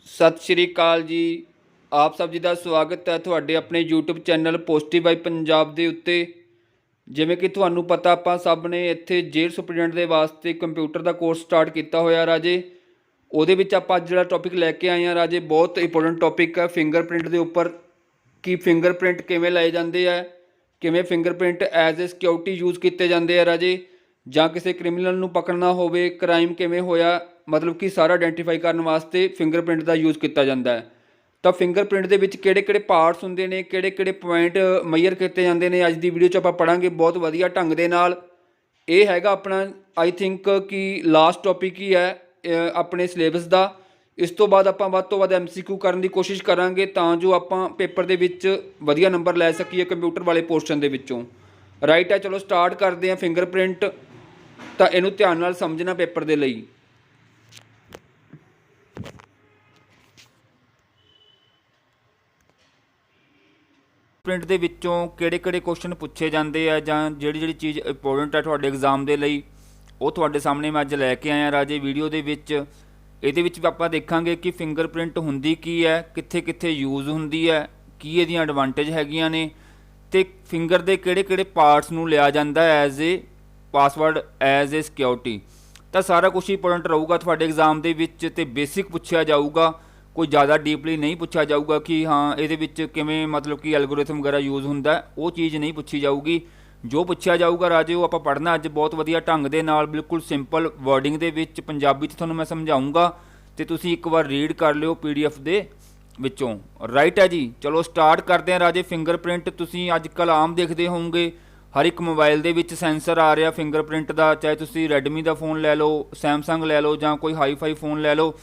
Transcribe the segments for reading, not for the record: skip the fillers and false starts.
ਸਤਿ ਸ਼੍ਰੀ ਅਕਾਲ ਜੀ। ਆਪ ਸਭ ਜੀ ਦਾ ਸਵਾਗਤ ਹੈ ਤੁਹਾਡੇ ਆਪਣੇ YouTube channel positive vibe Punjab ਦੇ ਉੱਤੇ। ਜਿਵੇਂ ਕਿ ਤੁਹਾਨੂੰ ਪਤਾ, ਆਪਾਂ ਸਭ ਨੇ ਇੱਥੇ ਜੇਲ੍ਹ ਸੁਪਰਡੈਂਟ ਦੇ ਵਾਸਤੇ ਕੰਪਿਊਟਰ ਦਾ ਕੋਰਸ ਸਟਾਰਟ ਕੀਤਾ ਹੋਇਆ ਰਾਜੇ। ਉਹਦੇ ਵਿੱਚ ਆਪਾਂ ਅੱਜ ਜਿਹੜਾ ਟੌਪਿਕ ਲੈ ਕੇ ਆਏ ਹਾਂ ਰਾਜੇ, ਬਹੁਤ ਇੰਪੋਰਟੈਂਟ ਟੌਪਿਕ ਹੈ ਫਿੰਗਰਪ੍ਰਿੰਟ ਦੇ ਉੱਪਰ। ਕਿ ਫਿੰਗਰਪ੍ਰਿੰਟ ਕਿਵੇਂ ਲਾਏ ਜਾਂਦੇ ਆ, ਕਿਵੇਂ fingerprint as a security use ਕੀਤੇ ਜਾਂਦੇ ਆ ਰਾਜੇ, ਜਾਂ ਕਿਸੇ ਕ੍ਰਿਮੀਨਲ ਨੂੰ ਪਕੜਨਾ ਹੋਵੇ, ਕ੍ਰਾਈਮ ਕਿਵੇਂ ਹੋਇਆ, ਮਤਲਬ ਕਿ ਸਾਰਾ ਆਇਡੈਂਟੀਫਾਈ ਕਰਨ ਵਾਸਤੇ ਫਿੰਗਰਪ੍ਰਿੰਟ ਦਾ ਯੂਜ਼ ਕੀਤਾ ਜਾਂਦਾ ਹੈ। ਤਾਂ ਫਿੰਗਰਪ੍ਰਿੰਟ ਦੇ ਵਿੱਚ ਕਿਹੜੇ ਕਿਹੜੇ ਪਾਰਟਸ ਹੁੰਦੇ ਨੇ, ਕਿਹੜੇ ਕਿਹੜੇ ਪੁਆਇੰਟ ਮੇਜਰ ਕੀਤੇ ਜਾਂਦੇ ਨੇ, ਅੱਜ ਦੀ ਵੀਡੀਓ 'ਚ ਆਪਾਂ ਪੜ੍ਹਾਂਗੇ ਬਹੁਤ ਵਧੀਆ ਢੰਗ ਦੇ ਨਾਲ। ਇਹ ਹੈਗਾ ਆਪਣਾ ਆਈ ਥਿੰਕ ਕਿ ਲਾਸਟ ਟੌਪਿਕ ਹੀ ਹੈ ਆਪਣੇ ਸਿਲੇਬਸ ਦਾ। ਇਸ ਤੋਂ ਬਾਅਦ ਆਪਾਂ ਵੱਧ ਤੋਂ ਵੱਧ MCQ ਕਰਨ ਦੀ ਕੋਸ਼ਿਸ਼ ਕਰਾਂਗੇ ਤਾਂ ਜੋ ਆਪਾਂ ਪੇਪਰ ਦੇ ਵਿੱਚ ਵਧੀਆ ਨੰਬਰ ਲੈ ਸਕੀਏ ਕੰਪਿਊਟਰ ਵਾਲੇ ਪੋਰਸ਼ਨ ਦੇ ਵਿੱਚੋਂ। ਰਾਈਟ ਹੈ, ਚਲੋ ਸਟਾਰਟ ਕਰਦੇ ਹਾਂ ਫਿੰਗਰਪ੍ਰਿੰਟ। ਤਾਂ ਇਹਨੂੰ ਧਿਆਨ ਨਾਲ ਸਮਝਣਾ ਪੇਪਰ ਦੇ ਲਈ। ਪ੍ਰਿੰਟ ਦੇ ਵਿੱਚੋਂ ਕਿਹੜੇ ਕਿਹੜੇ ਕੁਐਸਚਨ ਪੁੱਛੇ ਜਾਂਦੇ ਆ, ਜਾਂ ਜਿਹੜੀ ਚੀਜ਼ ਇੰਪੋਰਟੈਂਟ ਹੈ ਤੁਹਾਡੇ ਐਗਜ਼ਾਮ ਦੇ ਲਈ, ਉਹ ਤੁਹਾਡੇ ਸਾਹਮਣੇ ਮੈਂ ਅੱਜ ਲੈ ਕੇ ਆਇਆ ਰਾਜੇ ਵੀਡੀਓ ਦੇ ਵਿੱਚ। ਇਹਦੇ ਵਿੱਚ ਵੀ ਆਪਾਂ ਦੇਖਾਂਗੇ ਕਿ ਫਿੰਗਰਪ੍ਰਿੰਟ ਹੁੰਦੀ ਕੀ ਹੈ, ਕਿੱਥੇ ਕਿੱਥੇ ਯੂਜ਼ ਹੁੰਦੀ ਹੈ, ਕੀ ਇਹਦੀਆਂ ਐਡਵਾਂਟੇਜ ਹੈਗੀਆਂ ਨੇ, ਅਤੇ ਫਿੰਗਰ ਦੇ ਕਿਹੜੇ ਕਿਹੜੇ ਪਾਰਟਸ ਨੂੰ ਲਿਆ ਜਾਂਦਾ as a password, as a security. ਤਾਂ ਸਾਰਾ ਕੁਛ ਇੰਪੋਰਟੈਂਟ ਰਹੂਗਾ ਤੁਹਾਡੇ ਐਗਜ਼ਾਮ ਦੇ ਵਿੱਚ, ਅਤੇ ਬੇਸਿਕ ਪੁੱਛਿਆ ਜਾਊਗਾ, ਕੋਈ ज़्यादा ਡੀਪਲੀ ਨਹੀਂ ਪੁੱਛਿਆ ਜਾਊਗਾ ਕਿ ਹਾਂ ਇਹਦੇ ਵਿੱਚ ਕਿਵੇਂ ਮਤਲਬ ਕਿ ਐਲਗੋਰਿਥਮ ਵਗੈਰਾ ਯੂਜ਼ ਹੁੰਦਾ, ਉਹ ਚੀਜ਼ ਨਹੀਂ ਪੁੱਛੀ ਜਾਊਗੀ। ਜੋ ਪੁੱਛਿਆ ਜਾਊਗਾ ਰਾਜੇ ਉਹ ਆਪਾਂ ਪੜ੍ਹਨਾ ਅੱਜ ਬਹੁਤ ਵਧੀਆ ਢੰਗ ਦੇ ਨਾਲ, ਬਿਲਕੁਲ ਸਿੰਪਲ ਵਰਡਿੰਗ ਦੇ ਵਿੱਚ ਪੰਜਾਬੀ 'ਚ ਤੁਹਾਨੂੰ ਮੈਂ ਸਮਝਾਊਂਗਾ, ਅਤੇ ਤੁਸੀਂ ਇੱਕ ਵਾਰ ਰੀਡ ਕਰ ਲਿਓ PDF ਦੇ ਵਿੱਚੋਂ। ਰਾਈਟ ਹੈ ਜੀ, ਚਲੋ ਸਟਾਰਟ ਕਰਦੇ ਹਾਂ ਰਾਜੇ। ਫਿੰਗਰਪ੍ਰਿੰਟ ਤੁਸੀਂ ਅੱਜ ਕੱਲ੍ਹ ਆਮ ਦੇਖਦੇ ਹੋਵੋਗੇ, ਹਰ ਇੱਕ ਮੋਬਾਈਲ ਦੇ ਵਿੱਚ ਸੈਂਸਰ ਆ ਰਿਹਾ ਫਿੰਗਰਪ੍ਰਿੰਟ ਦਾ, ਚਾਹੇ ਤੁਸੀਂ ਰੈਡਮੀ ਦਾ फ़ोन ਲੈ ਲਓ, ਸੈਮਸੰਗ ਲੈ ਲਓ, ਜਾਂ ਕੋਈ ਹਾਈ-ਫਾਈ फ़ोन ਲੈ ਲਓ,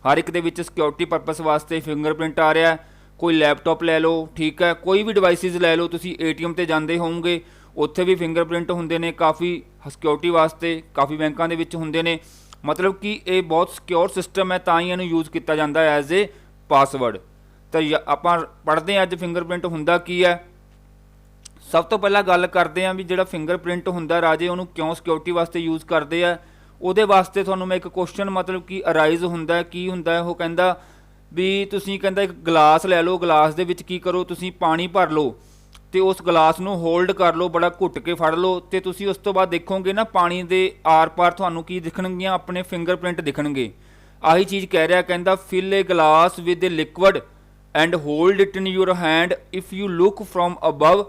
ਹਰ ਇੱਕ ਦੇ ਵਿੱਚ ਸਿਕਿਉਰਿਟੀ ਪਰਪਸ ਵਾਸਤੇ ਫਿੰਗਰਪ੍ਰਿੰਟ ਆ ਰਿਹਾ। ਕੋਈ ਲੈਪਟਾਪ ਲੈ ਲਓ, ਠੀਕ ਹੈ, ਕੋਈ ਵੀ ਡਿਵਾਈਸਿਸ ਲੈ ਲਓ, ਤੁਸੀਂ ATM 'ਤੇ ਜਾਂਦੇ ਹੋਵੋਗੇ, ਉੱਥੇ ਵੀ ਫਿੰਗਰਪ੍ਰਿੰਟ ਹੁੰਦੇ ਨੇ ਕਾफ़ੀ ਸਿਕਿਉਰਿਟੀ ਵਾਸਤੇ, ਕਾफ़ੀ ਬੈਂਕਾਂ ਦੇ ਵਿੱਚ ਹੁੰਦੇ ਨੇ। ਮਤਲਬ ਕਿ ਇਹ ਬਹੁਤ ਸਿਕਿਉਰ ਸਿਸਟਮ ਹੈ, ਤਾਂ ਹੀ ਇਹਨੂੰ ਯੂਜ਼ ਕੀਤਾ ਜਾਂਦਾ ਐਜ਼ ਏ ਪਾਸਵਰਡ। ਤਾਂ ਆਪਾਂ ਪੜ੍ਹਦੇ ਹਾਂ ਅੱਜ ਫਿੰਗਰਪ੍ਰਿੰਟ ਹੁੰਦਾ ਕੀ ਹੈ। ਸਭ ਤੋਂ ਪਹਿਲਾਂ ਗੱਲ ਕਰਦੇ ਹਾਂ ਵੀ ਜਿਹੜਾ ਫਿੰਗਰਪ੍ਰਿੰਟ ਹੁੰਦਾ ਰਾਜੇ, ਉਹਨੂੰ ਕਿਉਂ ਸਿਕਿਉਰਿਟੀ ਵਾਸਤੇ ਯੂਜ਼ ਕਰਦੇ ਆ। ਉਹਦੇ ਵਾਸਤੇ ਤੁਹਾਨੂੰ ਮੈਂ ਇੱਕ ਕੁਐਸਚਨ ਮਤਲਬ ਕਿ ਅਰਾਈਜ਼ ਹੁੰਦਾ, ਕੀ ਹੁੰਦਾ ਉਹ ਕਹਿੰਦਾ ਵੀ ਤੁਸੀਂ ਕਹਿੰਦਾ ਇੱਕ ਗਲਾਸ ਲੈ ਲਓ, ਗਲਾਸ ਦੇ ਵਿੱਚ ਕੀ ਕਰੋ ਤੁਸੀਂ ਪਾਣੀ ਭਰ ਲਓ, ਅਤੇ ਉਸ ਗਲਾਸ ਨੂੰ ਹੋਲਡ ਕਰ ਲਓ, ਬੜਾ ਘੁੱਟ ਕੇ ਫੜ ਲਓ, ਅਤੇ ਤੁਸੀਂ ਉਸ ਤੋਂ ਬਾਅਦ ਦੇਖੋਗੇ ਨਾ ਪਾਣੀ ਦੇ ਆਰ ਪਾਰ ਤੁਹਾਨੂੰ ਕੀ ਦਿਖਣਗੀਆਂ, ਆਪਣੇ ਫਿੰਗਰਪ੍ਰਿੰਟ ਦਿਖਣਗੇ। ਆਹੀ ਚੀਜ਼ ਕਹਿ ਰਿਹਾ, ਕਹਿੰਦਾ fill a glass with a liquid and hold it in your hand, if you look from above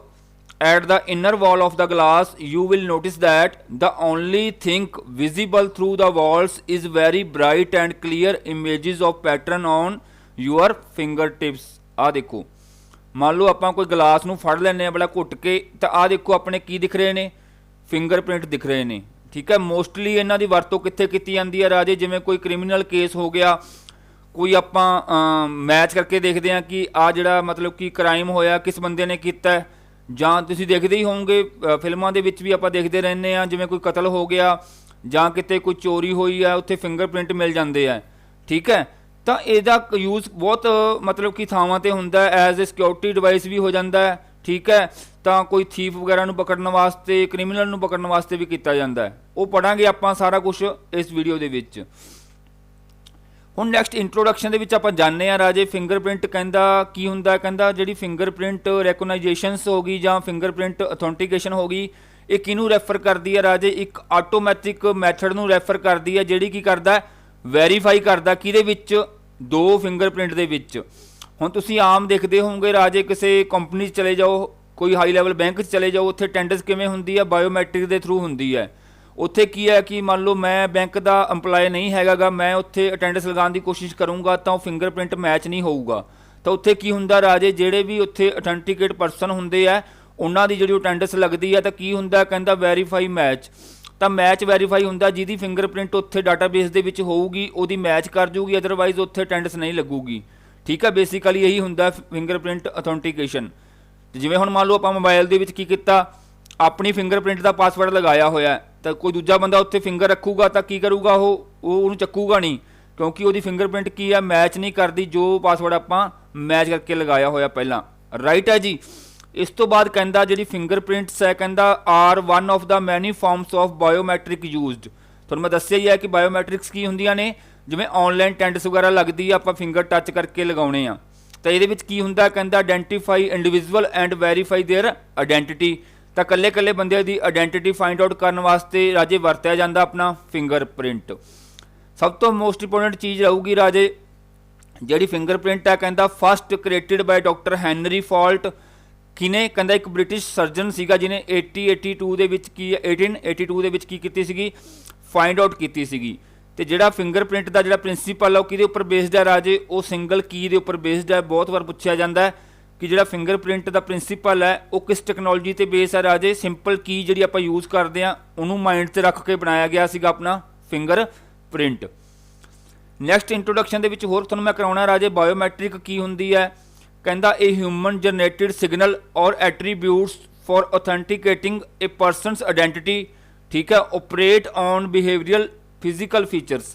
at the inner wall of the glass you will notice that the only thing visible through the walls is very bright and clear images of pattern on your fingertips। ਆ ਦੇਖੋ, ਮੰਨ ਲਓ ਆਪਾਂ ਕੋਈ glass ਨੂੰ ਫੜ ਲੈਂਦੇ ਹਾਂ ਬੜਾ ਘੁੱਟ ਕੇ, ਤਾਂ ਆਹ ਦੇਖੋ ਆਪਣੇ ਕੀ ਦਿਖ ਰਹੇ ਨੇ, ਫਿੰਗਰਪ੍ਰਿੰਟ ਦਿਖ ਰਹੇ ਨੇ, ਠੀਕ ਹੈ। ਮੋਸਟਲੀ ਇਹਨਾਂ ਦੀ ਵਰਤੋਂ ਕਿੱਥੇ ਕੀਤੀ ਜਾਂਦੀ ਹੈ ਰਾਜੇ, ਜਿਵੇਂ ਕੋਈ ਕ੍ਰਿਮੀਨਲ ਕੇਸ ਹੋ ਗਿਆ, ਕੋਈ ਆਪਾਂ ਮੈਚ ਕਰਕੇ ਦੇਖਦੇ ਹਾਂ ਕਿ ਆਹ ਜਿਹੜਾ ਮਤਲਬ ਕਿ ਕ੍ਰਾਈਮ ਹੋਇਆ ਕਿਸ ਬੰਦੇ ਨੇ ਕੀਤਾ, ਜਾਂ ਤੁਸੀਂ ਦੇਖਦੇ ਹੀ ਹੋਵੋਗੇ ਫਿਲਮਾਂ ਦੇ ਵਿੱਚ ਵੀ ਆਪਾਂ ਦੇਖਦੇ ਰਹਿੰਦੇ ਹਾਂ, ਜਿਵੇਂ ਕੋਈ ਕਤਲ ਹੋ ਗਿਆ ਜਾਂ ਕਿਤੇ ਕੋਈ ਚੋਰੀ ਹੋਈ ਹੈ, ਉੱਥੇ ਫਿੰਗਰਪ੍ਰਿੰਟ ਮਿਲ ਜਾਂਦੇ ਆ, ਠੀਕ ਹੈ। ਤਾਂ ਇਹਦਾ ਯੂਜ਼ ਬਹੁਤ ਮਤਲਬ ਕਿ ਥਾਵਾਂ 'ਤੇ ਹੁੰਦਾ, ਐਜ਼ ਏ ਸਿਕਿਉਰਿਟੀ ਡਿਵਾਈਸ ਵੀ ਹੋ ਜਾਂਦਾ ਹੈ, ਠੀਕ ਹੈ। ਤਾਂ ਕੋਈ ਥੀਫ ਵਗੈਰਾ ਨੂੰ ਪਕੜਨ ਵਾਸਤੇ, ਕ੍ਰਿਮੀਨਲ ਨੂੰ ਪਕੜਨ ਵਾਸਤੇ ਵੀ ਕੀਤਾ ਜਾਂਦਾ ਹੈ, ਉਹ ਪੜ੍ਹਾਂਗੇ ਆਪਾਂ ਸਾਰਾ ਕੁਛ ਇਸ ਵੀਡੀਓ ਦੇ ਵਿੱਚ। ਹੁਣ ਨੈਕਸਟ ਇੰਟਰੋਡਕਸ਼ਨ ਦੇ ਵਿੱਚ ਆਪਾਂ ਜਾਣਦੇ ਹਾਂ ਰਾਜੇ ਫਿੰਗਰਪ੍ਰਿੰਟ ਕਹਿੰਦਾ ਕੀ ਹੁੰਦਾ। ਕਹਿੰਦਾ ਜਿਹੜੀ ਫਿੰਗਰਪ੍ਰਿੰਟ ਰੈਕੋਗਨਾਈਜੇਸ਼ਨਸ ਹੋ ਗਈ ਜਾਂ ਫਿੰਗਰਪ੍ਰਿੰਟ ਅਥੈਂਟੀਕੇਸ਼ਨ ਹੋ ਗਈ, ਇਹ ਕਿਹਨੂੰ ਰੈਫਰ ਕਰਦੀ ਹੈ ਰਾਜੇ, ਇੱਕ ਆਟੋਮੈਟਿਕ ਮੈਥਡ ਨੂੰ ਰੈਫਰ ਕਰਦੀ ਹੈ, ਜਿਹੜੀ ਕੀ ਕਰਦਾ ਵੈਰੀਫਾਈ ਕਰਦਾ ਕਿਹਦੇ ਵਿੱਚ, ਦੋ ਫਿੰਗਰਪ੍ਰਿੰਟ ਦੇ ਵਿੱਚ। ਹੁਣ ਤੁਸੀਂ ਆਮ ਦੇਖਦੇ ਹੋਵੋਗੇ ਰਾਜੇ, ਕਿਸੇ ਕੰਪਨੀ 'ਚ ਚਲੇ ਜਾਓ, ਕੋਈ ਹਾਈ ਲੈਵਲ ਬੈਂਕ 'ਚ ਚਲੇ ਜਾਓ, ਉੱਥੇ ਅਟੈਂਡੈਂਸ ਕਿਵੇਂ ਹੁੰਦੀ ਹੈ, ਬਾਇਓਮੈਟ੍ਰਿਕ ਦੇ ਥਰੂ ਹੁੰਦੀ ਹੈ। ਉੱਥੇ ਕੀ ਹੈ ਕਿ ਮੰਨ ਲਓ ਮੈਂ ਬੈਂਕ ਦਾ EMPLOYE ਨਹੀਂ ਹੈਗਾ ਗਾ, ਮੈਂ ਉੱਥੇ ਅਟੈਂਡੈਂਸ ਲਗਾਉਣ ਦੀ ਕੋਸ਼ਿਸ਼ ਕਰੂੰਗਾ ਤਾਂ ਉਹ ਫਿੰਗਰਪ੍ਰਿੰਟ ਮੈਚ ਨਹੀਂ ਹੋਊਗਾ। ਤਾਂ ਉੱਥੇ ਕੀ ਹੁੰਦਾ ਰਾਜੇ, ਜਿਹੜੇ ਵੀ ਉੱਥੇ ਅਥੈਂਟੀਕੇਟ ਪਰਸਨ ਹੁੰਦੇ ਆ, ਉਹਨਾਂ ਦੀ ਜਿਹੜੀ ਅਟੈਂਡੈਂਸ ਲੱਗਦੀ ਹੈ, ਤਾਂ ਕੀ ਹੁੰਦਾ ਕਹਿੰਦਾ ਵੈਰੀਫਾਈ ਮੈਚ। ਤਾਂ ਮੈਚ ਵੈਰੀਫਾਈ ਹੁੰਦਾ, ਜਿਹਦੀ ਫਿੰਗਰਪ੍ਰਿੰਟ ਉੱਥੇ ਡਾਟਾਬੇਸ ਦੇ ਵਿੱਚ ਹੋਊਗੀ ਉਹਦੀ ਮੈਚ ਕਰ ਜੂਗੀ, ਅਦਰਵਾਈਜ਼ ਉੱਥੇ ਅਟੈਂਡੈਂਸ ਨਹੀਂ ਲੱਗੂਗੀ, ਠੀਕ ਹੈ। ਬੇਸਿਕਲੀ ਇਹੀ ਹੁੰਦਾ ਫਿੰਗਰਪ੍ਰਿੰਟ ਅਥੈਂਟੀਕੇਸ਼ਨ। ਜਿਵੇਂ ਹੁਣ ਮੰਨ ਲਓ ਆਪਾਂ ਮੋਬਾਈਲ ਦੇ ਵਿੱਚ ਕੀ ਕੀਤਾ, ਆਪਣੀ ਫਿੰਗਰਪ੍ਰਿੰਟ ਦਾ ਪਾਸਵਰਡ ਲਗਾਇਆ ਹੋਇਆ, ਤਾਂ ਕੋਈ ਦੂਜਾ ਬੰਦਾ ਉੱਥੇ ਫਿੰਗਰ ਰੱਖੂਗਾ ਤਾਂ ਕੀ ਕਰੂਗਾ, ਉਹ ਉਹਨੂੰ ਚੱਕੂਗਾ ਨਹੀਂ, ਕਿਉਂਕਿ ਉਹਦੀ ਫਿੰਗਰਪ੍ਰਿੰਟ ਕੀ ਆ, ਮੈਚ ਨਹੀਂ ਕਰਦੀ ਜੋ ਪਾਸਵਰਡ ਆਪਾਂ ਮੈਚ ਕਰਕੇ ਲਗਾਇਆ ਹੋਇਆ ਪਹਿਲਾਂ। ਰਾਈਟ ਹੈ ਜੀ। ਇਸ ਤੋਂ ਬਾਅਦ ਕਹਿੰਦਾ ਜਿਹੜੀ ਫਿੰਗਰਪ੍ਰਿੰਟਸ ਹੈ, ਕਹਿੰਦਾ ਆਰ ਵਨ ਆਫ ਦਾ ਮੈਨੀ ਫਾਰਮਸ ਆਫ ਬਾਇਓਮੈਟ੍ਰਿਕ ਯੂਜ਼ਡ। ਤੁਹਾਨੂੰ ਮੈਂ ਦੱਸਿਆ ਹੀ ਹੈ ਕਿ ਬਾਇਓਮੈਟ੍ਰਿਕਸ ਕੀ ਹੁੰਦੀਆਂ ਨੇ, ਜਿਵੇਂ ਆਨਲਾਈਨ ਟੈਂਡਸ ਵਗੈਰਾ ਲੱਗਦੀ ਆ, ਆਪਾਂ ਫਿੰਗਰ ਟੱਚ ਕਰਕੇ ਲਗਾਉਣੇ ਆ। ਤਾਂ ਇਹਦੇ ਵਿੱਚ ਕੀ ਹੁੰਦਾ, ਕਹਿੰਦਾ identify individual and verify their identity. ਤਾਂ ਕੱਲੇ ਕੱਲੇ ਬੰਦੇ ਦੀ ਆਇਡੈਂਟੀਟੀ ਫਾइंड आउट ਕਰਨ ਵਾਸਤੇ ਰਾਜੇ ਵਰਤਿਆ ਜਾਂਦਾ ਆਪਣਾ ਫਿੰਗਰਪ੍ਰਿੰਟ। ਸਭ ਤੋਂ ਮੋਸਟ ਇੰਪੋਰਟੈਂਟ ਚੀਜ਼ ਰਹੂਗੀ ਰਾਜੇ ਜਿਹੜੀ ਫਿੰਗਰਪ੍ਰਿੰਟ ਹੈ, ਕਹਿੰਦਾ first created ਬਾय doctor Henry fault. ਕਿਨੇ, ਕਹਿੰਦਾ ਇੱਕ ਬ੍ਰਿਟਿਸ਼ ਸਰਜਨ ਸੀਗਾ ਜਿਹਨੇ 1882 ਦੇ ਵਿੱਚ ਕੀ ਕੀਤੀ ਸੀਗੀ, ਫਾइंड आउट ਕੀਤੀ ਸੀਗੀ। ਤੇ ਜਿਹੜਾ ਫਿੰਗਰਪ੍ਰਿੰਟ ਦਾ ਜਿਹੜਾ ਪ੍ਰਿੰਸੀਪਲ ਆ ਉਹ ਕਿਹਦੇ ਉੱਪਰ ਬੇਸਡ ਹੈ ਰਾਜੇ, ਉਹ ਸਿੰਗਲ ਕੀ ਦੇ ਉੱਪਰ ਬੇਸਡ ਹੈ। ਬਹੁਤ ਵਾਰ ਪੁੱਛਿਆ ਜਾਂਦਾ ਹੈ ਕਿ ਜਿਹੜਾ ਫਿੰਗਰਪ੍ਰਿੰਟ ਦਾ ਪ੍ਰਿੰਸੀਪਲ ਹੈ ਉਹ ਕਿਸ ਟੈਕਨੋਲੋਜੀ ਤੇ ਬੇਸ ਹੈ ਰਾਜੇ। ਸਿੰਪਲ ਕੀ ਜਿਹੜੀ ਆਪਾਂ ਯੂਜ਼ ਕਰਦੇ ਆ ਉਹਨੂੰ ਮਾਈਂਡ 'ਚ ਰੱਖ ਕੇ ਬਣਾਇਆ ਗਿਆ ਸੀਗਾ ਆਪਣਾ ਫਿੰਗਰਪ੍ਰਿੰਟ। ਨੈਕਸਟ ਇੰਟਰੋਡਕਸ਼ਨ ਦੇ ਵਿੱਚ ਹੋਰ ਤੁਹਾਨੂੰ ਮੈਂ ਕਰਾਉਣਾ ਰਾਜੇ ਬਾਇਓਮੈਟ੍ਰਿਕ ਕੀ ਹੁੰਦੀ ਹੈ। ਕਹਿੰਦਾ ਇਹ ਹਿਊਮਨ ਜਨਰੇਟਡ ਸਿਗਨਲ ਔਰ attributes for authenticating A persons identity. ठीक है, operate on behavioural physical features.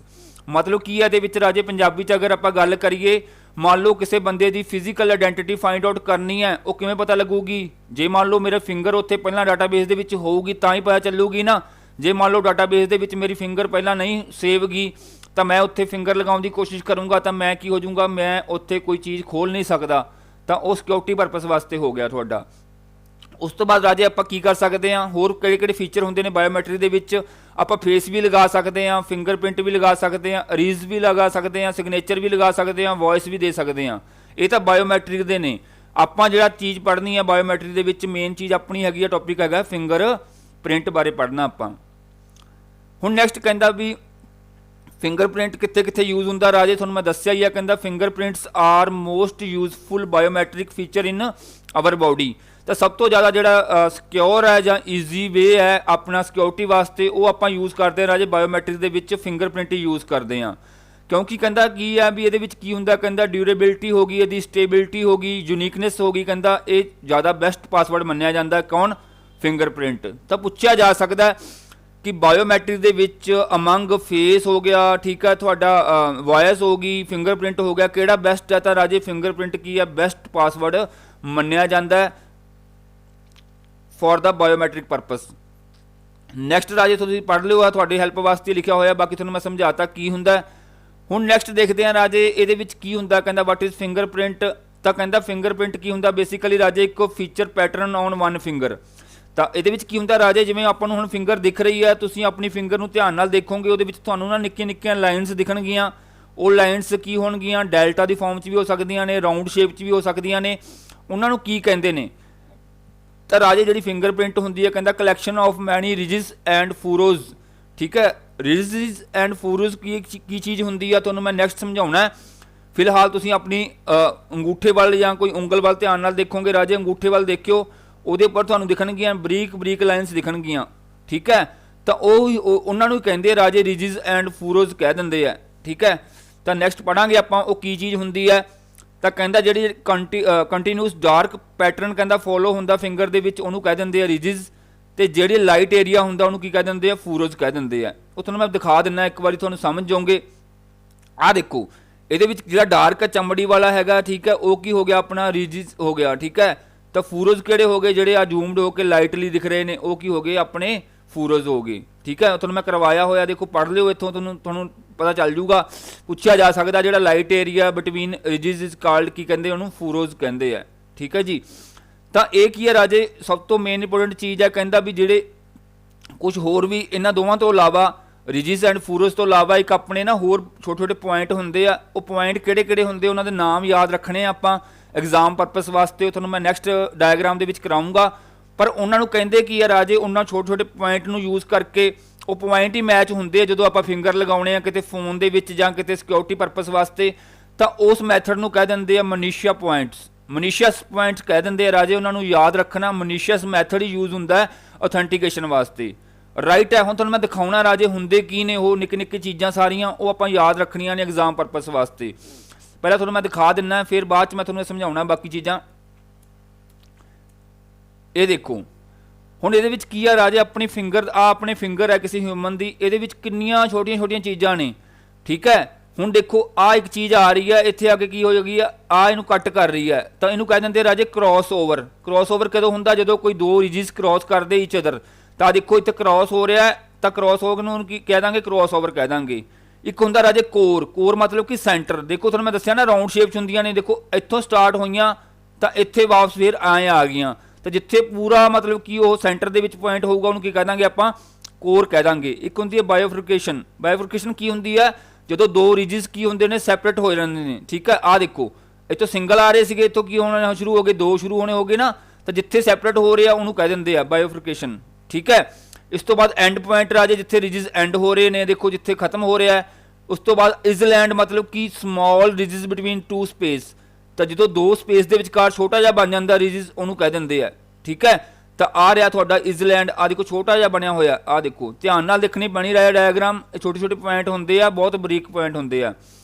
मतलब की है ये राजे पंजाबी च अगर आप गल करिए, मान लो किसी बंदे की फिजिकल आइडेंटिटी फाइंड आउट करनी है, वो किवें पता लगूगी। जे मान लो मेरा फिंगर उत्थे पहला डाटाबेस दे विच होऊगी तां ही पता चलूगी ना। जे मान लो डाटाबेस दे विच मेरी फिंगर पहला नहीं सेव गी तो मैं उत्थे फिंगर लगाउण दी कोशिश करूँगा तो मैं की हो जाऊँगा, मैं उत्थे कोई चीज़ खोल नहीं सकता। तो वो सिक्योरिटी परपस वास्ते हो गया तुहाडा। उस तो बाद राजे आप की कर सकते हैं, होर किहड़े फीचर होंदे ने बायोमैट्रिक दे विच। आप फेस भी लगा सकते हैं, फिंगरप्रिंट भी लगा सकते हैं, रीज भी लगा सकते हैं, सिग्नेचर भी लगा सकते हैं, वॉइस भी दे सकते हैं। ये तो बायोमैट्रिक दे ने। आपां जिहड़ा चीज़ पढ़नी है बायोमैट्रिक दे विच मेन चीज़ अपनी हैगी है, टॉपिक हैगा फिंगरप्रिंट बारे पढ़ना आपां। हुण नैक्सट कहंदा भी फिंगरप्रिंट कित्थे कित्थे यूज़ हुंदा राजे, तुहानूं मैं दस्सिया ही है। कहंदा fingerprints are most useful biometric feature in our body. तो सब तो ज़्यादा जो सिक्योर है या ईजी वे है अपना सिक्योरिटी वास्ते वो आप यूज़ करते हैं राजे बायोमैट्रिक दे विच फिंगरप्रिंट ही यूज़ करते हैं। क्योंकि कहता की है भी ये की होंगे, कहता ड्यूरेबिलिटी होगी, यदि स्टेबिलिटी होगी, यूनीकनेस होगी, कहता ये ज़्यादा बेस्ट पासवर्ड मन्निया जाता है। कौन? फिंगरप्रिंट। तो पूछा जा सकता है कि biometric they which among face हो गया, ठीक है, थोड़ा वॉइस होगी, फिंगरप्रिंट हो गया, किहड़ा बेस्ट है। तो राजे फिंगरप्रिंट की है बेस्ट पासवर्ड मन्निया जाता है for the biometric purpose. Next राजे तुसीं पढ़ लिओ, तुहाडी हैल्प वास्ते लिखा होया, बाकी तुहानूं मैं समझाता की हुंदा। हुण नैक्सट देखते हैं राजे इहदे विच की हुंदा। कहंदा वट इज़ फिंगरप्रिंट। तो कहंदा फिंगरप्रिंट की हुंदा बेसिकली राजे एक feature pattern on one finger. तो ये की होंगे राजे जिमें आपको हुण फिंगर दिख रही है, तुसीं अपनी फिंगर नूं ध्यान नाल देखोगे, उहदे विच तुहानूं ना निक्कियां निक्कियां लाइन्स दिखणगियां। वो लाइन्स की होणगियां डेल्टा की फॉर्म च भी हो सकदियां ने, राउंड शेप च भी हो सकदियां ने। उन्हां नूं की कहिंदे ने? तो राजे जिहड़ी फिंगरप्रिंट हुंदी है, कहंदा collection of many ridges and furrows. ठीक है, रिजिस एंड फूरोज की चीज़ हुंदी है तुहानूं मैं नैक्सट समझाउणा है। फिलहाल तुसीं अपनी अंगूठे वाल या कोई उंगल वाल ध्यान नाल देखोगे राजे, अंगूठे वाल देखियो, ਉਹਦੇ ਉੱਪਰ ਤੁਹਾਨੂੰ ਦਿਖਣਗੀਆਂ ਬਰੀਕ ਬਰੀਕ ਲਾਈਨਸ ਦਿਖਣਗੀਆਂ। ਠੀਕ ਹੈ, ਤਾਂ ਉਹਨਾਂ ਨੂੰ ਕਹਿੰਦੇ ਰਾਜੇ ਰਿਜਿਸ ਐਂਡ ਫੂਰੋਜ਼ ਕਹਿ ਦਿੰਦੇ ਆ। ਠੀਕ ਹੈ, ਤਾਂ ਨੈਕਸਟ ਪੜਾਂਗੇ ਆਪਾਂ ਉਹ ਕੀ ਚੀਜ਼ ਹੁੰਦੀ ਹੈ। ਤਾਂ ਕਹਿੰਦਾ ਜਿਹੜੀ ਕੰਟੀਨਿਊਸ ਡਾਰਕ ਪੈਟਰਨ ਕਹਿੰਦਾ ਫੋਲੋ ਹੁੰਦਾ ਫਿੰਗਰ ਦੇ ਵਿੱਚ, ਉਹਨੂੰ ਕਹਿ ਦਿੰਦੇ ਆ ਰਿਜਿਸ। ਤੇ ਜਿਹੜੇ ਲਾਈਟ ਏਰੀਆ ਹੁੰਦਾ ਉਹਨੂੰ ਕੀ ਕਹਿ ਦਿੰਦੇ ਆ? ਫੂਰੋਜ਼ ਕਹਿ ਦਿੰਦੇ ਆ। ਉਹ ਤੁਹਾਨੂੰ ਮੈਂ ਦਿਖਾ ਦਿੰਦਾ ਇੱਕ ਵਾਰੀ, ਤੁਹਾਨੂੰ ਸਮਝ ਜਾਓਗੇ। ਆਹ ਦੇਖੋ ਇਹਦੇ ਵਿੱਚ ਜਿਹੜਾ ਡਾਰਕ ਚਮੜੀ ਵਾਲਾ ਹੈਗਾ, ਠੀਕ ਹੈ, ਉਹ ਕੀ ਹੋ ਗਿਆ ਆਪਣਾ? ਰਿਜਿਸ ਹੋ ਗਿਆ। ठीक है, तो फूरोज किहड़े हो गए जिहड़े आ जूमड होकर लाइटली दिख रहे हैं, वो की हो गए अपने फूरोज हो गए। ठीक है, तुहानूं मैं करवाया होया, देखो पढ़ लिओ, इत्थों तुहानूं पता चल जूगा। पूछा जा सकता जिहड़ा light area between रिजिस is called की कहंदे उहनूं फूरोज कहंदे आ। ठीक है जी, तो ये की है राजे सब तो मेन इंपोर्टेंट चीज़ है। कहंदा भी जिहड़े कुछ होर भी इन्हां दोवां तो इलावा रिजिस एंड फूरोज तो इलावा एक अपने ना होर छोटे छोटे पॉइंट हुंदे आ। वो पॉइंट किहड़े किहड़े हुंदे उन्हां दे नाम याद रखने आपां एग्जाम परपस वास्ते, तुहानूं मैं नैक्सट डायग्राम दे विच कराऊंगा। पर उन्हां नूं कहंदे की है राजे, उन्हां छोटे छोटे पॉइंट नूं यूज़ करके वो पॉइंट ही मैच हुंदे आ जदों आपां फिंगर लगाउणे आ किते फोन दे विच जां किते सिक्योरिटी परपस वास्ते। तो उस मैथड नूं कह दिंदे आ मनीशिया पॉइंट्स। मनीशियस पॉइंट्स कह दिंदे आ राजे, उन्हां नूं याद रखना। मनीशियस मैथड ही यूज़ हुंदा है ऑथेंटिकेशन वास्ते। राइट है, हुण तुहानूं मैं दिखाउणा राजे हुंदे की ने वो निक्की निक्की चीज़ां सारियां, वो आपां याद रखणियां ने एग्जाम परपस वास्ते। पहले तुहानूं मैं दिखा दिना, फिर बाद मैं तुहानूं समझाउणा बाकी चीज़ां। ये देखो हुण इहदे विच की है राजे, अपनी फिंगर अपने फिंगर है किसी ह्यूमन की, इहदे विच किन्नियां छोटियां छोटियां चीज़ां ने। ठीक है, हुण देखो आ एक चीज़ आ रही है, इत्थे आके की हो जाएगी, आ इहनूं कट कर रही है, तो इहनूं कह दिंदे राजे क्रॉस ओवर। क्रॉस ओवर कदों हुंदा? जदों कोई दो रिजिस क्रॉस करदे ईच अदर। तो देखो इत्थे क्रॉस हो रहा है, तो क्रॉस ओवर नूं की कह दांगे? क्रॉस ओवर कह दांगे। एक हुंदा राजे कोर, कोर मतलब कि सेंटर। देखो तुहानूं मैं दस्सिया ना राउंड शेप च हुंदियां ने, देखो इत्थों स्टार्ट होईयां तो इत्थे वापस फिर आए आ गईयां, तो जिथे पूरा मतलब कि वो सेंटर दे विच पॉइंट होऊगा उहनूं की कह दांगे आपां कोर कह दांगे। एक हुंदी है बायोफिकेशन। बायोफिकेशन की हुंदी है जो दो रिजिस की हुंदे ने सैपरेट हो जाते हैं, ठीक है। आ देखो इतों सिंगल आ रहे थे, इतों की होना शुरू हो गए, दो शुरू होने हो गए ना, तो जिथे सैपरेट हो रहे हैं उन्होंने कह देंगे बायोफिकेशन, ठीक है। इस तो बाद एंड पॉइंट राजे जिथे रिजिस एंड हो रहे हैं, देखो जिथे खत्म हो रहा है। उस तो बाद इजलैंड मतलब कि स्मॉल रिजिस बिटवीन टू स्पेस, तो जो दो स्पेस के विचकार छोटा जहा बन जाता रिजिस उन्होंने कह देंगे है, ठीक है। तो आ रहा थोड़ा इजलैंड, आ देखो छोटा जहा बनया होया, आ देखो ध्यान नाल देखनी बनी रहा डायग्राम, छोटे छोटे पॉइंट होंगे आ, बहुत बरीक पॉइंट होंगे आ।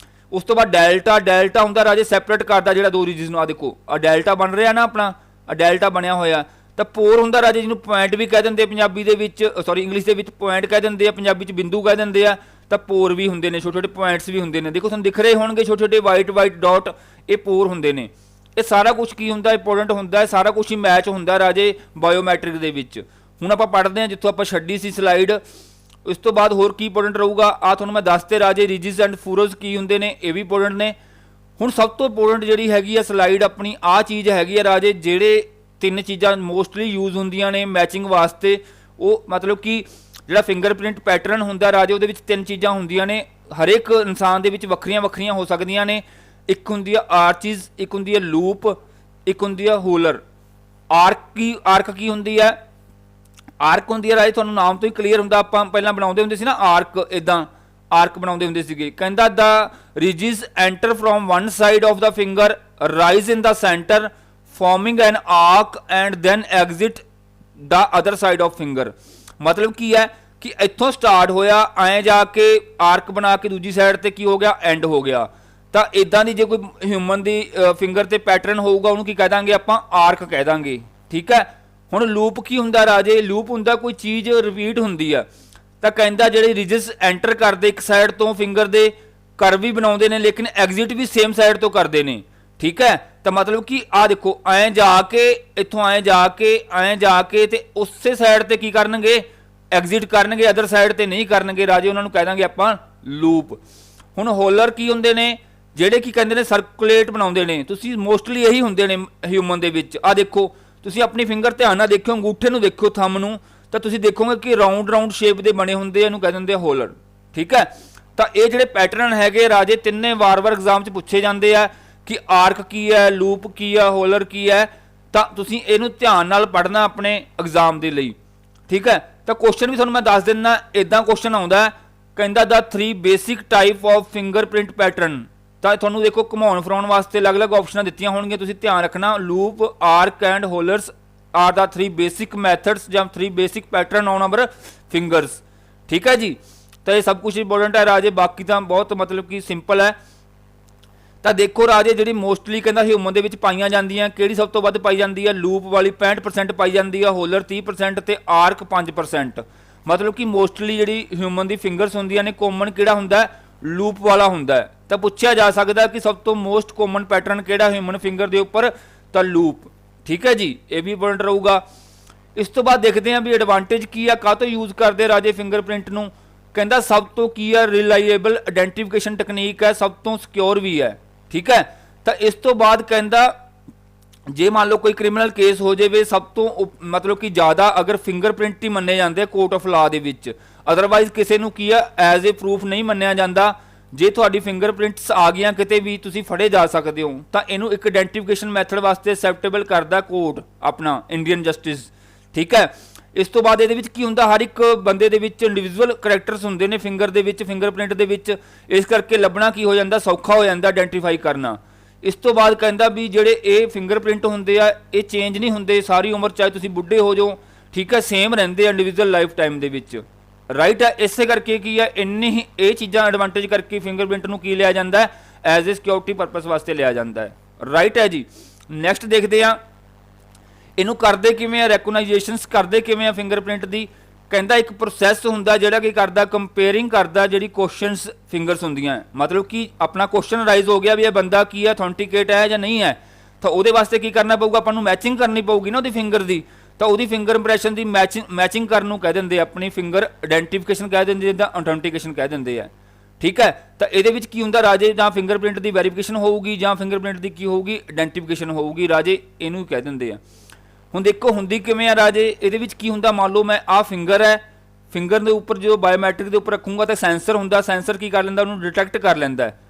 उस तो बाद डेल्टा, डेल्टा होंदा राजे सैपरेट करता जो दो रिजिस नूं, आ देखो आ डेल्टा बन रहा ना अपना, आ डेल्टा बनया होया। तो पोर होंदा राजे जिन्होंने पॉइंट भी कह देंगे पंजाबी दे विच, सॉरी इंग्लिश दे विच पॉइंट कह देंगे, पंजाबी च बिंदु कह देंगे आ। तो पोर भी होंगे ने, छोटे छोटे पॉइंट्स भी होंगे ने, देखो तुहानूं दिख रहे होणगे छोटे छोटे वाइट वाइट डॉट, ये पोर होंगे ने। ये सारा कुछ की होंदा इंपोर्टेंट होंदा है, सारा कुछ ही मैच होंदा राजे बायोमैट्रिक दे विच। हुण आपां पढ़दे हां जित्थों आपां छड्डी सी स्लाइड। उस तो बाद होर की इंपोर्टेंट रहूगा, आ तुहानूं मैं दसते राजे रिजिस एंड फूरज की होंगे ने, ये भी इंपोर्टेंट ने। हुण सब तो इंपोर्टेंट जिहड़ी हैगी आ स्लाइड अपनी आ चीज़ हैगी आ राजे, जिहड़े तीन चीज़ां मोस्टली यूज होंदियां ने मैचिंग वास्ते, वो मतलब कि जिहड़ा फिंगरप्रिंट पैटर्न हुंदा राजे उहदे विच तीन चीज़ां होंदियां ने, हर एक इंसान दे विच वक्रियां वक्रियां हो सकदियां ने। एक हुंदी है आर्चिज, एक हुंदी है लूप, एक हुंदी है होलर। आर्क की हुंदी है, आर्क हुंदी है राजे तुहानूं नाम तो ही क्लीयर हुंदा, आपां पहिलां बनाउंदे हुंदे सी ना आर्क, इदां आर्क बनाउंदे हुंदे सीगे। कहंदा the ridges enter from one side of the finger, rise in the centre, forming an arch and then exit the other side of finger. मतलब की है कि इत्थों स्टार्ट होया ऐ जाके आर्क बना के दूजी साइड ते की हो गया एंड हो गया। तो इदां दी जे कोई ह्यूमन दी फिंगर ते पैटर्न होऊगा उहनूं की कह दांगे आपां आर्क कह दांगे, ठीक है। हुण लूप की हुंदा राजे, लूप हुंदा कोई चीज़ रिपीट हुंदी है। तो कहंदा जिहड़े रिजिस एंटर करदे एक साइड तो फिंगर दे कर भी बनाउंदे ने, लेकिन एग्जिट भी सेम साइड तो करदे ने, ठीक है। तो मतलब कि आ देखो ऐ जाके इत्थों ऐ जाके ते उसे साइड ते की करनगे एग्जिट करनगे, अदर साइड ते नहीं करनगे राजे, उन्होंने कह देंगे आपां लूप। हुण होलर की हुंदे ने, ਜਿਹੜੇ ਕੀ ਕਹਿੰਦੇ ਨੇ ਸਰਕੂਲੇਟ ਬਣਾਉਂਦੇ ਨੇ, ਤੁਸੀਂ ਮੋਸਟਲੀ ਇਹੀ ਹੁੰਦੇ ਨੇ ਹਿਊਮਨ ਦੇ ਵਿੱਚ। ਆ ਦੇਖੋ ਤੁਸੀਂ ਆਪਣੀ ਫਿੰਗਰ ਧਿਆਨ ਨਾਲ ਦੇਖਿਓ, ਅੰਗੂਠੇ ਨੂੰ ਦੇਖਿਓ, ਥੰਮ ਨੂੰ, ਤਾਂ ਤੁਸੀਂ ਦੇਖੋਗੇ ਕਿ ਰਾਉਂਡ ਸ਼ੇਪ ਦੇ ਬਣੇ ਹੁੰਦੇ, ਇਹਨੂੰ ਕਹਿ ਦਿੰਦੇ ਆ ਹੋਲਰ, ਠੀਕ ਹੈ। ਤਾਂ ਇਹ ਜਿਹੜੇ ਪੈਟਰਨ ਹੈਗੇ ਰਾਜੇ ਤਿੰਨੇ ਵਾਰ-ਵਾਰ ਐਗਜ਼ਾਮ 'ਚ ਪੁੱਛੇ ਜਾਂਦੇ ਆ ਕਿ ਆਰਕ ਕੀ ਹੈ, ਲੂਪ ਕੀ ਹੈ, ਹੋਲਰ ਕੀ ਹੈ। ਤਾਂ ਤੁਸੀਂ ਇਹਨੂੰ ਧਿਆਨ ਨਾਲ ਪੜ੍ਹਨਾ ਆਪਣੇ ਐਗਜ਼ਾਮ ਦੇ ਲਈ, ਠੀਕ ਹੈ। ਤਾਂ ਕੁਐਸਚਨ ਵੀ ਤੁਹਾਨੂੰ ਮੈਂ ਦੱਸ ਦਿੰਦਾ, ਇਦਾਂ ਕੁਐਸਚਨ ਆਉਂਦਾ, ਕਹਿੰਦਾ ਦ 3 basic type of fingerprint pattern. ਤਾਂ ਤੁਹਾਨੂੰ ਦੇਖੋ ਘੁਮਾਉਣ ਫਿਰਾਉਣ ਵਾਸਤੇ ਅਲੱਗ-ਅਲੱਗ ਆਪਸ਼ਨਾਂ ਦਿੱਤੀਆਂ ਹੋਣਗੀਆਂ, ਤੁਸੀਂ ਧਿਆਨ ਰੱਖਣਾ। Loop, arch and whorls are the 3 basic methods ਜਾਂ 3 basic pattern on our fingers, ਠੀਕ ਹੈ ਜੀ। ਤਾਂ ਇਹ ਸਭ ਕੁਝ ਇੰਪੋਰਟੈਂਟ ਹੈ ਰਾਜੇ, ਬਾਕੀ ਤਾਂ ਬਹੁਤ मतलब ਕਿ ਸਿੰਪਲ ਹੈ। ਤਾਂ ਦੇਖੋ ਰਾਜੇ ਜਿਹੜੀ ਮੋਸਟਲੀ ਕਹਿੰਦਾ ਹਿਊਮਨ ਦੇ ਵਿੱਚ ਪਾਈਆਂ ਜਾਂਦੀਆਂ, ਕਿਹੜੀ ਸਭ ਤੋਂ ਵੱਧ ਪਾਈ ਜਾਂਦੀ ਹੈ? ਲੂਪ ਵਾਲੀ 65% ਪਾਈ ਜਾਂਦੀ ਹੈ, ਹੋਲਰ 30% ਤੇ ਆਰਕ 5%। मतलब ਕਿ ਮੋਸਟਲੀ ਜਿਹੜੀ ਹਿਊਮਨ ਦੀ ਫਿੰਗਰਸ ਹੁੰਦੀਆਂ ਨੇ ਕਾਮਨ ਕਿਹੜਾ ਹੁੰਦਾ? ਲੂਪ ਵਾਲਾ ਹੁੰਦਾ ਹੈ। ਤਾਂ ਪੁੱਛਿਆ ਜਾ ਸਕਦਾ ਕਿ ਸਭ ਤੋਂ ਮੋਸਟ ਕਾਮਨ ਪੈਟਰਨ ਕਿਹੜਾ ਹਿਊਮਨ ਫਿੰਗਰ ਦੇ ਉੱਪਰ? ਤਾਂ ਲੂਪ, ਠੀਕ ਹੈ ਜੀ, ਇਹ ਵੀ ਇੰਪੋਰਟੈਂਟ ਰਹੂਗਾ। ਇਸ ਤੋਂ ਬਾਅਦ ਦੇਖਦੇ ਹਾਂ ਵੀ ਐਡਵਾਂਟੇਜ ਕੀ ਆ, ਕਾਹਤੋਂ ਯੂਜ਼ ਕਰਦੇ ਰਾਜੇ ਫਿੰਗਰਪ੍ਰਿੰਟ ਨੂੰ। ਕਹਿੰਦਾ ਸਭ ਤੋਂ ਕੀ ਆ, ਰਿਲਾਈਏਬਲ ਆਇਡੈਂਟੀਫਿਕੇਸ਼ਨ ਟੈਕਨੀਕ ਹੈ, ਸਭ ਤੋਂ ਸਿਕਿਉਰ ਵੀ ਹੈ, ਠੀਕ ਹੈ। ਤਾਂ ਇਸ ਤੋਂ ਬਾਅਦ ਕਹਿੰਦਾ ਜੇ ਮੰਨ ਲਓ ਕੋਈ ਕ੍ਰਿਮੀਨਲ ਕੇਸ ਹੋ ਜਾਵੇ, ਸਭ ਤੋਂ मतलब ਕਿ ਜ਼ਿਆਦਾ ਅਗਰ ਫਿੰਗਰਪ੍ਰਿੰਟ ਹੀ ਮੰਨੇ ਜਾਂਦੇ ਕੋਰਟ ਆਫ ਲਾ ਦੇ ਵਿੱਚ, ਅਦਰਵਾਈਜ਼ ਕਿਸੇ ਨੂੰ ਕੀ ਆ ਐਜ਼ ਏ ਪ੍ਰੂਫ ਨਹੀਂ ਮੰਨਿਆ ਜਾਂਦਾ। ਜੇ ਤੁਹਾਡੀ ਫਿੰਗਰਪ੍ਰਿੰਟਸ ਆ ਗਈਆਂ ਕਿਤੇ ਵੀ ਤੁਸੀਂ ਫੜੇ ਜਾ ਸਕਦੇ ਹੋ, ਤਾਂ ਇਹਨੂੰ ਇੱਕ ਆਇਡੈਂਟੀਫਿਕੇਸ਼ਨ ਮੈਥਡ ਵਾਸਤੇ ਐਕਸੈਪਟੇਬਲ ਕਰਦਾ ਕੋਡ ਆਪਣਾ ਇੰਡੀਅਨ ਜਸਟਿਸ, ਠੀਕ ਹੈ। ਇਸ ਤੋਂ ਬਾਅਦ ਇਹਦੇ ਵਿੱਚ ਕੀ ਹੁੰਦਾ, ਹਰ ਇੱਕ ਬੰਦੇ ਦੇ ਵਿੱਚ ਇੰਡੀਵਿਜੂਅਲ ਕਰੈਕਟਰਸ ਹੁੰਦੇ ਨੇ ਫਿੰਗਰ ਦੇ ਵਿੱਚ, ਫਿੰਗਰਪ੍ਰਿੰਟ ਦੇ ਵਿੱਚ, ਇਸ ਕਰਕੇ ਲੱਭਣਾ ਕੀ ਹੋ ਜਾਂਦਾ, ਸੌਖਾ ਹੋ ਜਾਂਦਾ ਆਇਡੈਂਟੀਫਾਈ ਕਰਨਾ। ਇਸ ਤੋਂ ਬਾਅਦ ਕਹਿੰਦਾ ਵੀ ਜਿਹੜੇ ਇਹ ਫਿੰਗਰਪ੍ਰਿੰਟ ਹੁੰਦੇ ਆ ਇਹ ਚੇਂਜ ਨਹੀਂ ਹੁੰਦੇ ਸਾਰੀ ਉਮਰ, ਚਾਹੇ ਤੁਸੀਂ ਬੁੱਢੇ ਹੋ ਜਾਓ, ਠੀਕ ਹੈ, ਸੇਮ ਰਹਿੰਦੇ ਆ ਇੰਡੀਵਿਜੂਅਲ ਲਾਈਫ ਟਾਈਮ ਦੇ ਵਿੱਚ, ਰਾਈਟ ਹੈ। ਇਸੇ ਕਰਕੇ ਕੀ ਆ ਇੰਨੀ ਹੀ ਇਹ ਚੀਜ਼ਾਂ ਐਡਵਾਂਟੇਜ ਕਰਕੇ ਫਿੰਗਰਪ੍ਰਿੰਟ ਨੂੰ ਕੀ ਲਿਆ ਜਾਂਦਾ ਐਜ਼ ਏ ਸਿਕਿਉਰਿਟੀ ਪਰਪਸ ਵਾਸਤੇ ਲਿਆ ਜਾਂਦਾ ਹੈ, ਰਾਈਟ ਹੈ ਜੀ। ਨੈਕਸਟ ਦੇਖਦੇ ਆ ਇਹਨੂੰ ਕਰਦੇ ਕਿਵੇਂ ਆ, ਰੈਕੋਗਨਾਈਜੇਸ਼ਨਸ ਕਰਦੇ ਕਿਵੇਂ ਆ ਫਿੰਗਰਪ੍ਰਿੰਟ ਦੀ। ਕਹਿੰਦਾ ਇੱਕ ਪ੍ਰੋਸੈਸ ਹੁੰਦਾ ਜਿਹੜਾ ਕੀ ਕਰਦਾ, ਕੰਪੇਅਰਿੰਗ ਕਰਦਾ ਜਿਹੜੀ ਕੁਐਸਚਨਸ ਫਿੰਗਰਸ ਹੁੰਦੀਆਂ, मतलब ਕਿ ਆਪਣਾ ਕੁਐਸਚਨ ਰਾਈਜ਼ ਹੋ ਗਿਆ ਵੀ ਇਹ ਬੰਦਾ ਕੀ ਹੈ, ਅਥੈਂਟੀਕੇਟ ਹੈ ਜਾਂ ਨਹੀਂ ਹੈ, ਤਾਂ ਉਹਦੇ ਵਾਸਤੇ ਕੀ ਕਰਨਾ ਪਊਗਾ, ਆਪਾਂ ਨੂੰ ਮੈਚਿੰਗ ਕਰਨੀ ਪਊਗੀ ਨਾ ਉਹਦੀ ਫਿੰਗਰ ਦੀ। ਤਾਂ ਉਹਦੀ ਫਿੰਗਰ ਇੰਪ੍ਰੈਸ਼ਨ ਦੀ ਮੈਚਿੰਗ ਕਰਨ ਨੂੰ ਕਹਿ ਦਿੰਦੇ, ਆਪਣੀ ਫਿੰਗਰ ਆਇਡੈਂਟੀਫਿਕੇਸ਼ਨ ਕਹਿ ਦਿੰਦੇ, ਜਿੱਦਾਂ ਅਥੈਂਟੀਕੇਸ਼ਨ ਕਹਿ ਦਿੰਦੇ ਆ, ठीक है। तो ये की होंगे राजे, जां फिंगरप्रिंट की वैरीफिकेशन होगी जां फिंगरप्रिंट की की होगी आइडेंटिफिकेशन होगी राजे, इनू कह देंगे आ। हुण देखो हुंदी किवें आ राजे, ये की होंगे मान लो मैं आ फिंगर है, फिंगर के उपर जो बायोमैट्रिक के उपर रखूँगा तो सेंसर होंगे, सेंसर की कर लेंदा उन्होंने डिटैक्ट कर लेंदा है।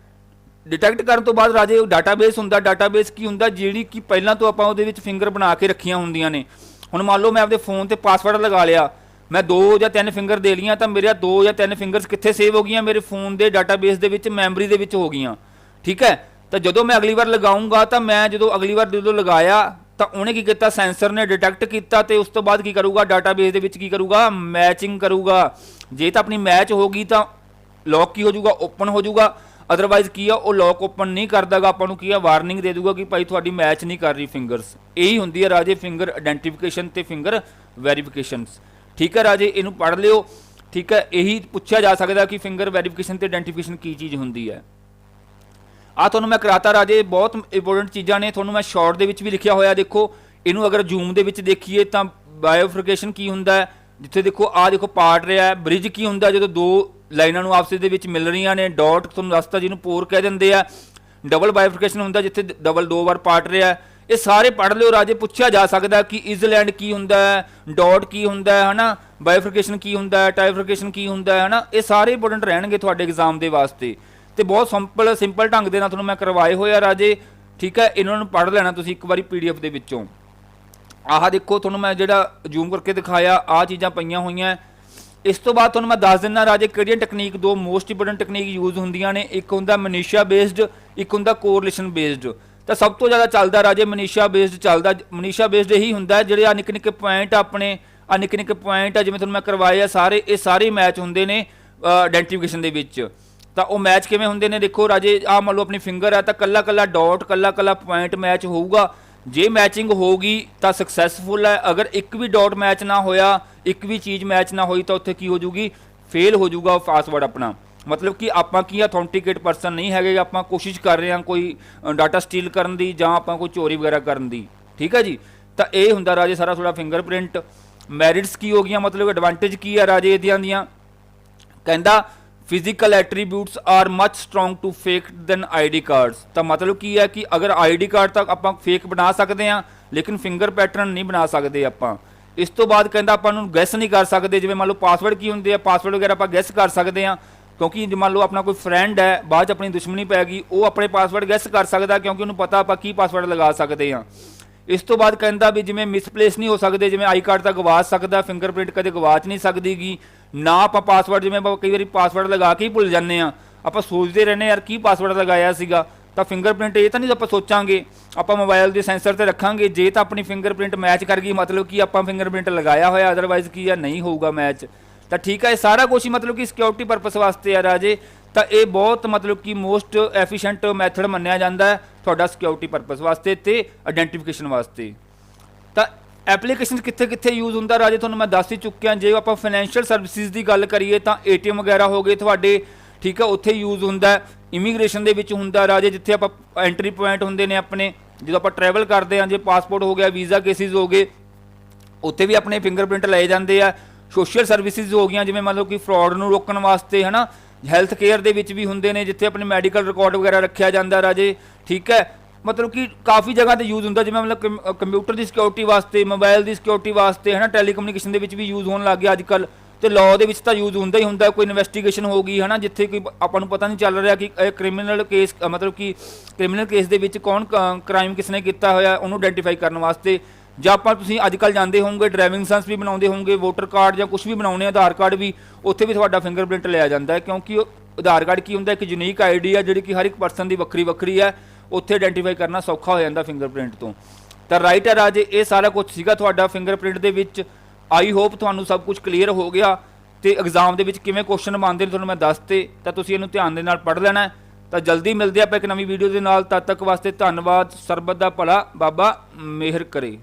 डिटैक्ट करने तो बाद राजे डाटाबेस होंगे, डाटाबेस की होंगे जी कि पहलों तो आपां उहदे विच फिंगर बना के रखियां होंदियां ने। हुण मान लो मैं अपने फोन ते पासवर्ड लगा लिया, मैं 2 या 3 फिंगर दे लिया, तो मेरे 2 या 3 फिंगर्स कित्थे सेव हो गई, मेरे फोन के डाटाबेस दे विच मैमरी दे विच हो गई। ठीक है। तो जो मैं अगली बार लगाऊंगा, तो मैं जो अगली बार जो लगाया तो उन्हें की किया, सेंसर ने डिटैक्ट किया, तो उस तो बाद की करूँगा डाटाबेस दे विच की करूँगा, मैचिंग करूँगा। जे तो अपनी मैच होगी तो लॉक की हो जाऊगा, ओपन हो जाऊगा, अदरवाइज की है वो लॉक ओपन नहीं करता, आपको की है वार्निंग दे दूगा कि भाई थोड़ी मैच नहीं कर रही फिंगरस। यही होंगी है राजे फिंगर आइडेंटिफिकेशन ते फिंगर वैरीफिकेशन। ठीक है राजे, इनू पढ़ लियो। ठीक है, यही पूछा जा सकता कि फिंगर वैरीफिकेशन ते आइडेंटिफिकेशन की चीज़ होंगी है। आ थोनों मैं कराता राजे, बहुत इंपोर्टेंट चीज़ां ने, थोनों मैं शॉर्ट दे विच भी लिखिया होया। देखो इनू अगर जूम दे विच देखिए तो बायोफिकेशन की होंदा है, जिथे देखो आ देखो पार्ट रहा है। ब्रिज की होंदा जो दो लाइनों आपस दे विच मिल रही ने, डॉट तुहानूं दसता जिन्होंने पोर कह देंगे आ। डबल बायोफिकेशन होंदा जिथे डबल 2 बार पार्ट रहा है। ये सारे पढ़ लियो राजे, पूछा जा सकता कि इजलैंड की होंदा है, डॉट की होंदा है ना, बायोफिकेशन की होंदा है, टाइफिकेशन की होंदा है ना। ये सारे इंपोर्टेंट रहणगे तुहाडे एग्जाम के वास्ते, तो बहुत सिंपल ढंग के नाल मैं करवाए होए राजे। ठीक है, इन्होंने पढ़ लेना तुसीं एक बारी PDF के विचों। आह देखो तुहानूं मैं जिहड़ा जूम करके दिखाया, आ चीज़ां पईयां होईयां। इस तो बाद तुहानूं मैं दस दिना राजे किहड़ियां technique, 2 most important technique use होंदियां ने। एक हुंदा मनीषा बेस्ड, एक हुंदा कोरिलेशन बेस्ड। तो सब तो ज़्यादा चलदा राजे मनीषा बेस्ड चलदा। मनीषा बेस्ड यही हुंदा है जिहड़े निक्के निक्के पॉइंट अपने निक्के निक्के पॉइंट जिवें तुहानूं मैं करवाए आ सारे, ये सारे मैच हुंदे ने आइडेंटिफिकेशन दे विच। तो वह मैच किवें हुंदे ने, देखो राजे आ मान लो अपनी फिंगर है तो कल्ला कल्ला डॉट कल्ला कल्ला पॉइंट मैच होऊगा। जे मैचिंग होगी तो सक्सैसफुल है, अगर एक भी डॉट मैच ना होया, एक भी चीज़ मैच ना हुई तो उत्थे की हो जूगी, फेल हो जूगा पासवर्ड अपना। मतलब कि आपां की अथोंटिकेट पर्सन नहीं है, आपां कोशिश कर रहे हैं कोई डाटा स्टील करन दी जां आपां कोई चोरी वगैरह करन दी। ठीक है जी, तो ये हुंदा राजे सारा थोड़ा फिंगरप्रिंट। मैरिट्स की हो गई, मतलब एडवांटेज की है राजे इहदियां दियां, कहंदा physical attributes are much strong to fake than ID cards. तो मतलब की है कि अगर ID कार्ड तक आप फेक बना सकते हैं, लेकिन फिंगर पैटर्न नहीं बना सकते आप। इस तो बाद कहता आप गैस नहीं कर सकते, जिवें मान लो पासवर्ड की होंगे, पासवर्ड वगैरह आप गैस कर सकते हैं, क्योंकि मान लो अपना कोई फ्रेंड है बाद अपनी दुश्मनी पैगी, वो अपने पासवर्ड गैस कर सकता क्योंकि उन्होंने पता आप की पासवर्ड लगा सकते हैं। इस तो बाद कहता भी जिवें मिसप्लेस नहीं हो सकते, जिवें आई कार्ड तक गवाच सकता, फिंगरप्रिंट कदे गवाच नहीं सकती गी ना। आप पासवर्ड जिवें कई बार पासवर्ड लगा के ही भुल जाते हैं, आप सोचते रहने यार की पासवर्ड लगाया सीगा, तो फिंगरप्रिंट ये तो नहीं आप सोचांगे, आप मोबाइल के सेंसर से रखांगे, जे तो अपनी फिंगरप्रिंट मैच कर गई मतलब कि आप फिंगरप्रिंट लगाया होया, अदरवाइज की है नहीं होगा मैच। तो ठीक है, सारा कुछ ही मतलब कि सिक्योरिटी परपस वास्ते है राजे। तो ये बहुत मतलब कि मोस्ट एफिशिएंट मैथड मन्निया जाता है थोड़ा सिक्योरिटी परपस वास्ते ते आइडेंटिफिकेशन वास्ते। तो एप्लीकेशन कित्थे कित्थे यूज़ होंदा राजे, तुहानूं मैं दस ही चुक्या। जे आप फाइनैंशियल सर्विसिज की गल करिए तो ATM वगैरह हो गए थोड़े, ठीक है, उत्थे यूज़ होंदा है। इमीग्रेशन दे विच होंदा राजे, जिथे आप एंट्री पॉइंट होंदे ने अपने, जो आप ट्रैवल करते हैं, जो पासपोर्ट हो गया, वीज़ा केसिस हो गए, उत्थे भी अपने फिंगरप्रिंट लाए जाते हैं। सोशल सर्विसिज हो गई जिवें मतलब कि फ्रॉड नूं रोकण वास्ते है ना। हैल्थ केयर दे विच भी होंदे ने, जिथे अपने मैडिकल रिकॉर्ड वगैरह रखा जाता राजे। ठीक है, मतलब कि काफ़ी जगह पर यूज़ होंदा, जिवें मतलब कंप्यूटर की सिक्योरिटी वास्ते, मोबाइल की सिक्योरिटी वास्ते है ना, टैलीकम्यूनिकेशन के भी यूज़ होने लग गया अजकल। तो लॉ के तो यूज़ होंदा ही होंदा, कोई इन्वेस्टिगेशन हो गई है ना, जिथे कोई आपको पता नहीं चल रहा कि क्रिमिनल केस, मतलब कि क्रिमिनल केस के विच कौन क्राइम किसने किया होया, उन्होंने आइडेंटिफाई करने वास्ते। ਜਾਂ ਆਪਾਂ ਤੁਸੀਂ ਅੱਜ ਕੱਲ੍ਹ ਜਾਂਦੇ ਹੋਵੋਗੇ ਡਰਾਈਵਿੰਗ ਲਾਇਸੈਂਸ ਵੀ ਬਣਾਉਂਦੇ ਹੋਵੋਗੇ, ਵੋਟਰ ਕਾਰਡ ਜਾਂ ਕੁਛ ਵੀ ਬਣਾਉਣੇ, ਆਧਾਰ ਕਾਰਡ ਵੀ, ਉੱਥੇ ਵੀ ਤੁਹਾਡਾ ਫਿੰਗਰਪ੍ਰਿੰਟ ਲਿਆ ਜਾਂਦਾ ਹੈ, ਕਿਉਂਕਿ ਆਧਾਰ ਕਾਰਡ ਕੀ ਹੁੰਦਾ, ਇੱਕ ਯੂਨੀਕ ਆਈਡੀ ਆ ਜਿਹੜੀ ਕਿ ਹਰ ਇੱਕ ਪਰਸਨ ਦੀ ਵੱਖਰੀ ਵੱਖਰੀ ਹੈ, ਉੱਥੇ ਆਇਡੈਂਟੀਫਾਈ ਕਰਨਾ ਸੌਖਾ ਹੋ ਜਾਂਦਾ ਫਿੰਗਰਪ੍ਰਿੰਟ ਤੋਂ। ਤਾਂ ਰਾਈਟ ਹੈ ਰਾਜੇ, ਇਹ ਸਾਰਾ ਕੁਝ ਸੀਗਾ ਤੁਹਾਡਾ ਫਿੰਗਰਪ੍ਰਿੰਟ ਦੇ ਵਿੱਚ। ਆਈ ਹੋਪ ਤੁਹਾਨੂੰ ਸਭ ਕੁਝ ਕਲੀਅਰ ਹੋ ਗਿਆ, ਤੇ ਐਗਜ਼ਾਮ ਦੇ ਵਿੱਚ ਕਿਵੇਂ ਕੁਐਸਚਨ ਬਣਦੇ ਨੇ ਤੁਹਾਨੂੰ ਮੈਂ ਦੱਸਤੇ, ਤਾਂ ਤੁਸੀਂ ਇਹਨੂੰ ਧਿਆਨ ਦੇ ਨਾਲ ਪੜ੍ਹ ਲੈਣਾ। ਤਾਂ ਜਲਦੀ ਮਿਲਦੇ ਆਪਾਂ ਇੱਕ ਨਵੀਂ ਵੀਡੀਓ ਦੇ ਨਾਲ, ਤਦ ਤੱਕ ਵਾਸਤੇ ਧੰਨਵਾਦ। ਸਰਬਤ ਦਾ ਭਲਾ, ਬਾਬਾ ਮਿਹਰ ਕਰੇ।